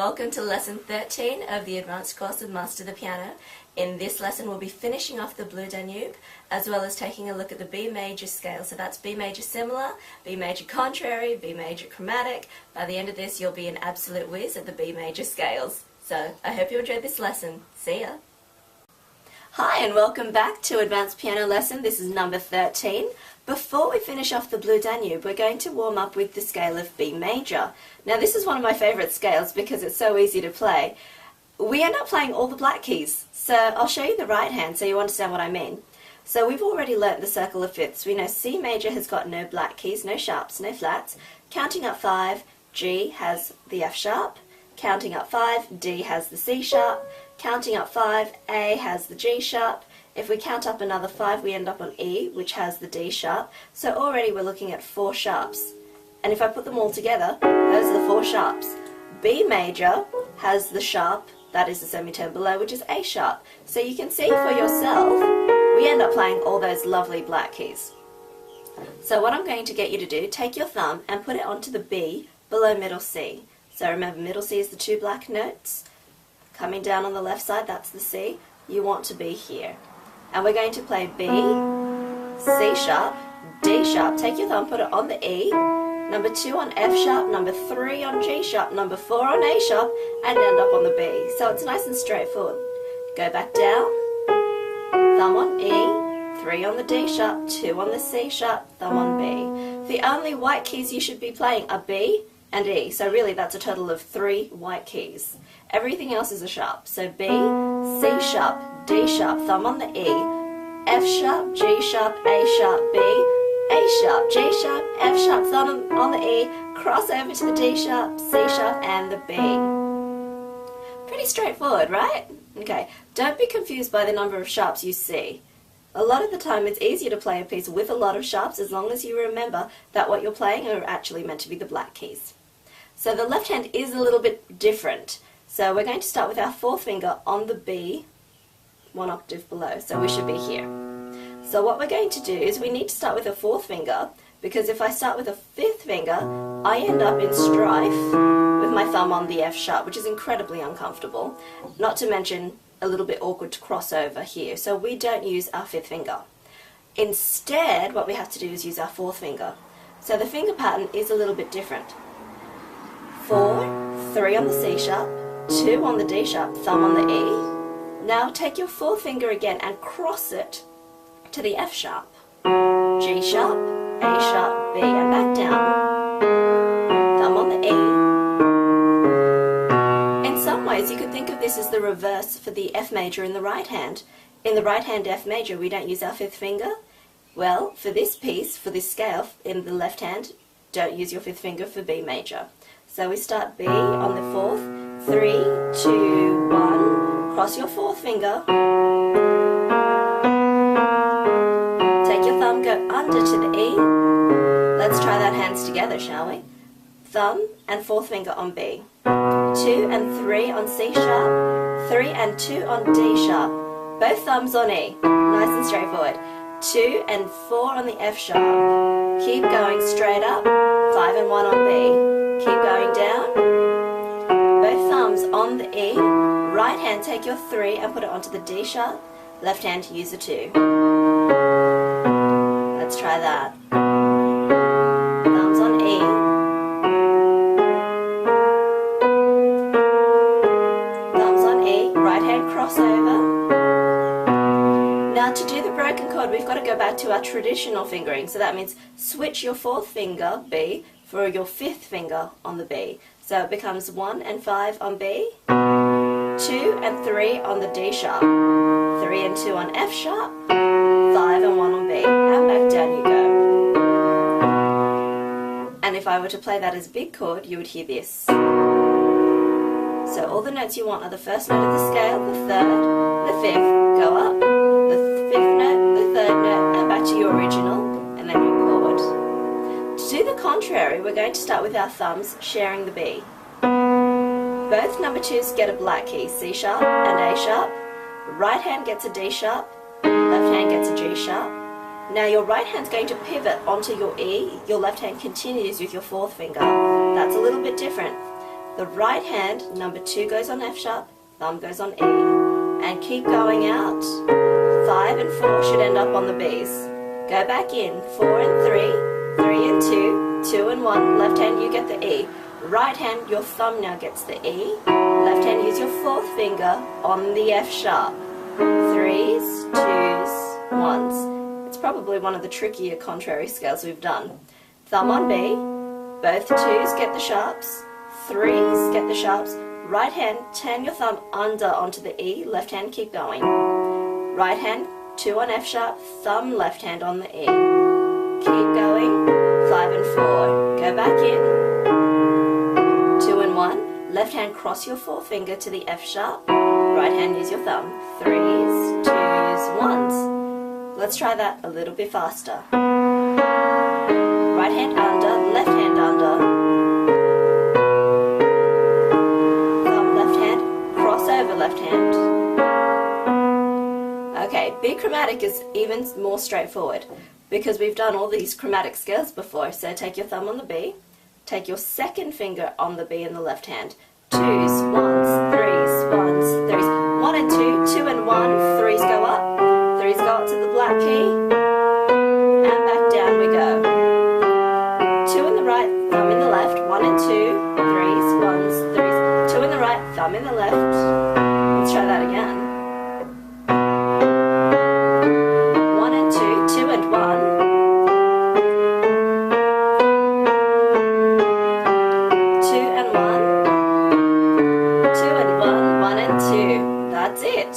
welcome to lesson 13 of the advanced course of Master the Piano. In this lesson we'll be finishing off the Blue Danube as well as taking a look at the B major scale. So that's B major similar, B major contrary, B major chromatic. By the end of this you'll be an absolute whiz at the B major scales. So I hope you enjoyed this lesson. See ya! Hi and welcome back to Advanced Piano Lesson. This is number 13. Before we finish off the Blue Danube, we're going to warm up with the scale of B major. Now this is one of my favourite scales because it's so easy to play. We end up playing all the black keys, so I'll show you the right hand so you understand what I mean. So we've already learnt the circle of fifths. We know C major has got no black keys, no sharps, no flats. Counting up 5, G has the F sharp. Counting up 5, D has the C sharp. Counting up 5, A has the G sharp. If we count up another 5, we end up on E, which has the D sharp. So already we're looking at 4 sharps. And if I put them all together, those are the 4 sharps. B major has the sharp, that is the semitone below, which is A sharp. So you can see for yourself, we end up playing all those lovely black keys. So what I'm going to get you to do, take your thumb and put it onto the B below middle C. So remember, middle C is the 2 black notes. Coming down on the left side, that's the C. You want to be here. And we're going to play B, C sharp, D sharp. Take your thumb, put it on the E. Number 2 on F sharp, number 3 on G sharp, number 4 on A sharp, and end up on the B. So it's nice and straightforward. Go back down, thumb on E, 3 on the D sharp, 2 on the C sharp, thumb on B. The only white keys you should be playing are B and E. So really that's a total of 3 white keys. Everything else is a sharp. So B, C sharp, D sharp, thumb on the E, F sharp, G sharp, A sharp, B, A sharp, G sharp, F sharp, thumb on the E, cross over to the D sharp, C sharp, and the B. Pretty straightforward, right? Okay, don't be confused by the number of sharps you see. A lot of the time it's easier to play a piece with a lot of sharps as long as you remember that what you're playing are actually meant to be the black keys. So the left hand is a little bit different. So we're going to start with our 4th finger on the B, 1 octave below, so we should be here. So what we're going to do is we need to start with a 4th finger, because if I start with a 5th finger, I end up in strife with my thumb on the F sharp, which is incredibly uncomfortable, not to mention a little bit awkward to cross over here, so we don't use our 5th finger. Instead, what we have to do is use our 4th finger. So the finger pattern is a little bit different. 4, 3 on the C sharp, 2 on the D sharp, thumb on the E. Now take your 4th finger again and cross it to the F sharp. G sharp, A sharp, B, and back down. Thumb on the E. In some ways you could think of this as the reverse for the F major in the right hand. In the right hand F major we don't use our 5th finger. Well, for this piece, for this scale in the left hand, don't use your 5th finger for B major. So we start B on the 4th. 3, 2, 1, cross your 4th finger, take your thumb, go under to the E. Let's try that hands together, shall we? Thumb and 4th finger on B, 2 and 3 on C sharp, 3 and 2 on D sharp, both thumbs on E, nice and straightforward, 2 and 4 on the F sharp, keep going straight up, 5 and 1 on B, keep going down, both thumbs on the E, right hand take your 3 and put it onto the D sharp, left hand use the 2. Let's try that. Thumbs on E, thumbs on E, right hand crossover. Now to do the broken chord we've got to go back to our traditional fingering, so that means switch your 4th finger, B, for your 5th finger on the B. So it becomes 1 and 5 on B, 2 and 3 on the D sharp, 3 and 2 on F sharp, 5 and 1 on B, and back down you go. And if I were to play that as a big chord, you would hear this. So all the notes you want are the first note of the scale, the 3rd, the 5th, go up, the 5th note, the 3rd note, and back to your original, and then your chord. To do the contrary, we're going to start with our thumbs sharing the B. Both number 2s get a black key, C sharp and A sharp. Right hand gets a D sharp, left hand gets a G sharp. Now your right hand's going to pivot onto your E, your left hand continues with your 4th finger. That's a little bit different. The right hand, number 2 goes on F sharp, thumb goes on E, and keep going out. 5 and 4 should end up on the Bs. Go back in, 4 and 3, 3 and 2, 2 and 1, left hand you get the E. Right hand, your thumb now gets the E. Left hand, use your 4th finger on the F sharp. 3s, 2s, 1s. It's probably one of the trickier contrary scales we've done. Thumb on B, both 2s get the sharps, 3s get the sharps. Right hand, turn your thumb under onto the E, left hand keep going. Right hand, 2 on F sharp, thumb left hand on the E. Keep going, 5 and 4. Go back in, 2 and 1. Left hand, cross your 4th to the F sharp. Right hand, use your thumb. 3s, 2s, 1s. Let's try that a little bit faster. Right hand under, left hand under. Thumb left hand, cross over left hand. Okay, B chromatic is even more straightforward because we've done all these chromatic scales before. So take your thumb on the B, take your 2nd finger on the B in the left hand. 2s, 1s, 3s, 1s, 3s. 1 and 2, 2 and 1, 3s go up. 3s go up to the black key, and back down we go. 2 in the right, thumb in the left, 1 and 2, 3s, 1s, 3s. 2 in the right, thumb in the left. Let's try that again. 1 and 2, 2 and 1. 2 and 1. 2 and 1, 1 and 2. That's it.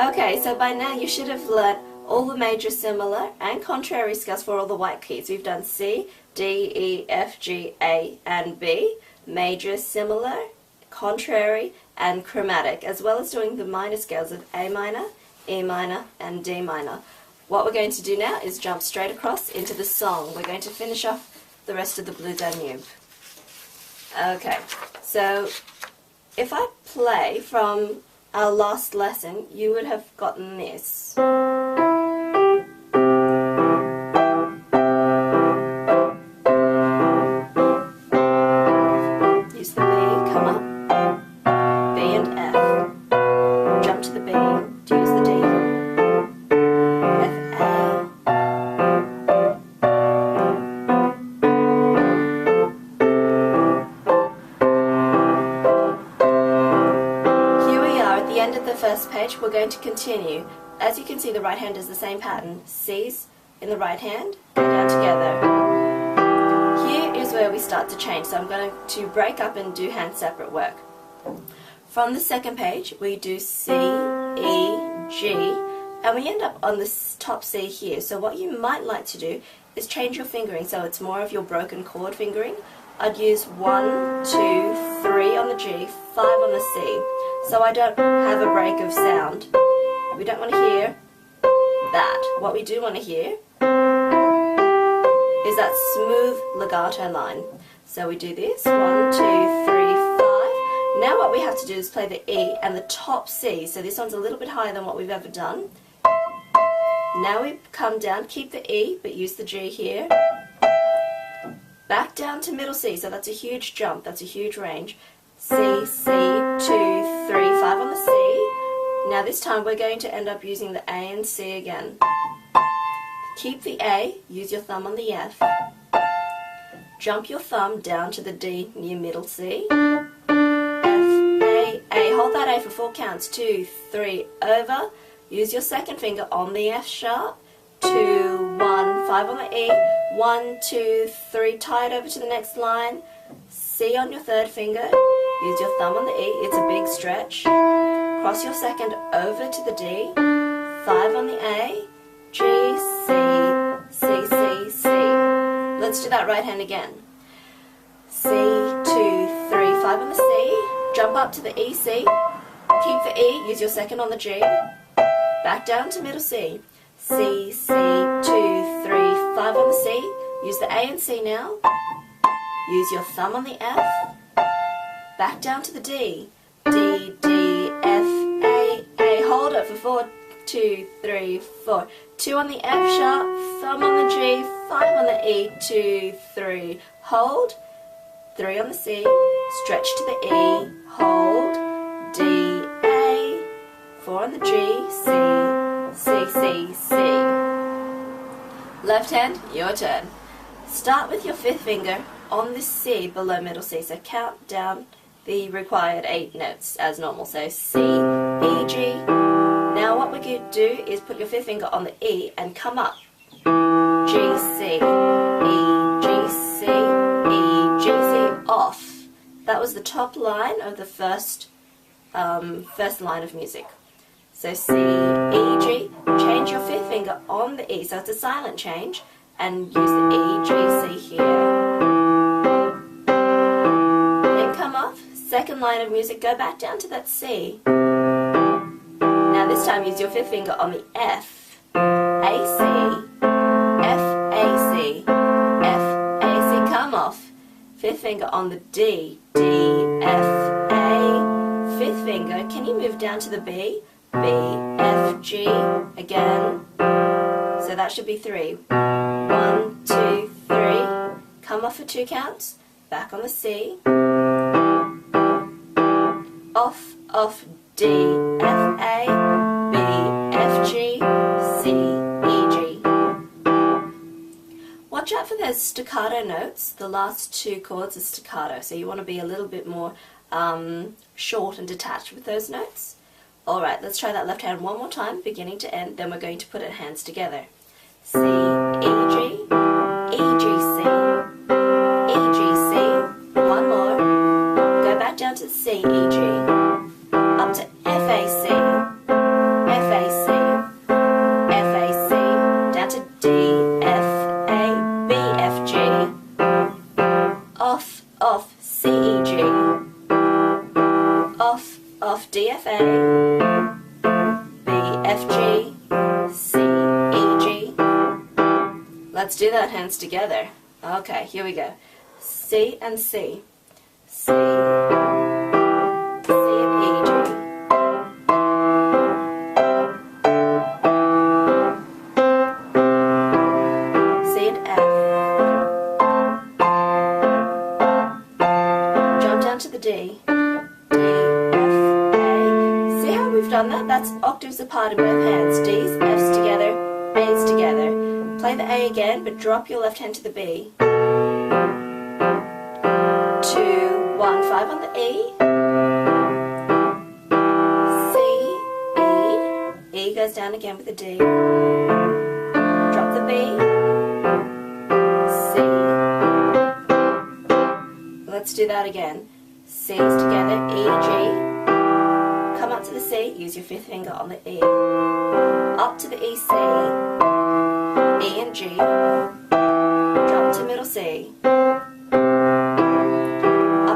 Okay, so by now you should have learnt all the major similar and contrary scales for all the white keys. We've done C, D, E, F, G, A, and B, major, similar, contrary, and chromatic, as well as doing the minor scales of A minor, E minor, and D minor. What we're going to do now is jump straight across into the song. We're going to finish off the rest of the Blue Danube. Okay, so if I play from our last lesson, you would have gotten this. Use the B, come up, B and F. Jump to the B, to use the D. F, A. Here we are at the end of the first page. We're going to continue. As you can see, the right hand is the same pattern. C's in the right hand, go down together. Here is where we start to change, so I'm going to break up and do hand separate work. From the second page, we do C, E, G, and we end up on the top C here. So what you might like to do is change your fingering so it's more of your broken chord fingering. I'd use 1, 2, 3 on the G, 5 on the C, so I don't have a break of sound. We don't want to hear that. What we do want to hear is that smooth legato line. So we do this, 1, 2, 3, 5. Now what we have to do is play the E and the top C. So this one's a little bit higher than what we've ever done. Now we come down, keep the E, but use the G here. Back down to middle C, so that's a huge jump, that's a huge range. C, C, 2, 3, 5 on the C. Now this time we're going to end up using the A and C again. Keep the A, use your thumb on the F. Jump your thumb down to the D near middle C. F, A, hold that A for 4 counts. 2, 3, over. Use your second finger on the F sharp. 2, 1, 5 on the E. 1, 2, 3, tie it over to the next line. C on your third finger. Use your thumb on the E. It's a big stretch. Cross your second over to the D. 5 on the A. G, C, C, C, C. Let's do that right hand again. C, 2, 3, 5 on the C. Jump up to the E, C. Keep the E, use your second on the G. Back down to middle C. C, C, 2, 3, 5 on the C. Use the A and C now. Use your thumb on the F. Back down to the D. D, D, F, A. Hold it for 4, 2, 3, 4. 2 on the F sharp, thumb on the G, 5 on the E, 2, 3. Hold. 3 on the C, stretch to the E, hold, D, A, 4 on the G, C, C, C, C. Left hand, your turn. Start with your 5th finger on the C below middle C, so count down the required 8 notes as normal, so C, E, G. Now what we're going to do is put your 5th finger on the E and come up. G, C, E, G, C, E, G, C, off. That was the top line of the first line of music. So C, E, G, change your 5th finger on the E, so it's a silent change, and use the E, G, C here. Then come off, 2nd line of music, go back down to that C. Now this time use your 5th finger on the F, A, C, F, A, C, F, A, C, come off. 5th finger on the D, D, F, A, 5th finger, can you move down to the B? B, F, G, again, so that should be 3. 1, 2, 3, come off for 2 counts, back on the C, off, D, F, A, B, F, G, C, E, G. Watch out for those staccato notes. The last 2 chords are staccato, so you want to be a little bit more short and detached with those notes. Alright, let's try that left hand one more time, beginning to end, then we're going to put our hands together. C, E, G, E, G, C, E, G, C, one more, go back down to C, E, G, up to F, A, C, F, A, C, F, A, C, down to D, F, A, B, F, G, off, C, E, G, off, D, F, A, B, F, G, C, E, G. Let's do that hands together. Okay, here we go. C and C. C, C and E, G. C and F. Jump down to the D. Done that, that's octaves apart in both hands. D's, F's together, A's together. Play the A again, but drop your left hand to the B. 2, 1, 5 on the E. C, E goes down again with the D. Drop the B. C. Let's do that again. C's together, E, G. Come up to the C, use your 5th finger on the E. Up to the E, C, E and G. Drop to middle C. Up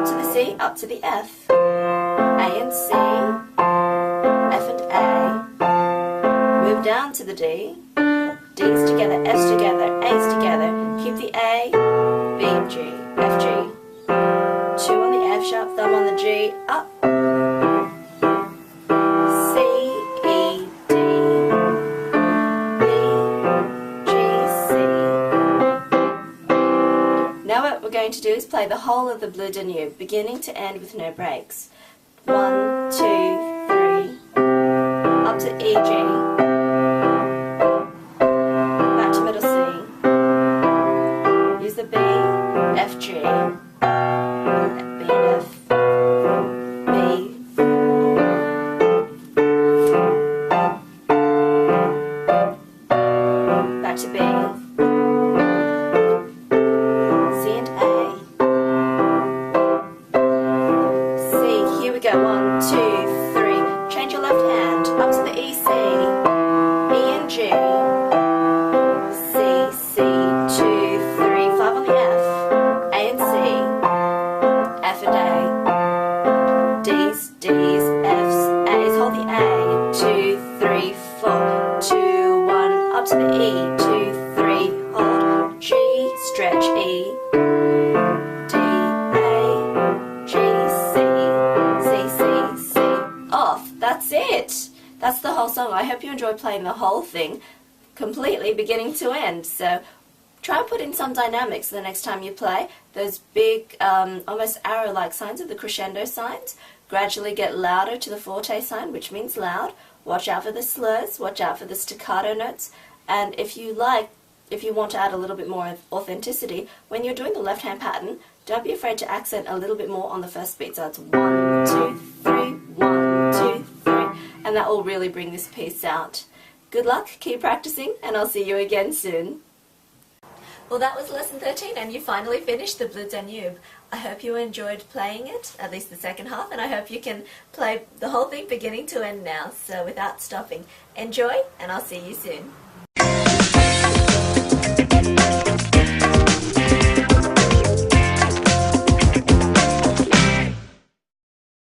to the C, up to the F. A and C, F and A. Move down to the D. D's together, F's together, A's together. Keep the A, B and G, F, G. 2 on the F sharp, thumb on the G, up. To do is play the whole of the Blue Danube, beginning to end with no breaks. 1, 2, 3, up to E, G, back to middle C, use the B, F, G, B and F, B, back to B, go. 1, 2, 3. Change your left hand up to the E, C, E and G, C, C, 2, 3, 5 on the F, A and C, F and A, D's, D's, F's, A's, hold the A, 2, 3, 4, 2, 1, up to the E, 2, 3, hold, G, stretch E, That's it. That's the whole song. I hope you enjoy playing the whole thing completely, beginning to end. So Try and put in some dynamics the next time you play. Those big, almost arrow-like signs are the crescendo signs. Gradually get louder to the forte sign, which means loud. Watch out for the slurs, watch out for the staccato notes, and if you want to add a little bit more authenticity, when you're doing the left-hand pattern, don't be afraid to accent a little bit more on the first beat. So it's 1, 2, 3, 1, 2, 3, and that will really bring this piece out. Good luck, keep practicing, and I'll see you again soon. Well, that was lesson 13, and you finally finished the Blue Danube. I hope you enjoyed playing it, at least the second half, and I hope you can play the whole thing beginning to end now, so without stopping. Enjoy, and I'll see you soon.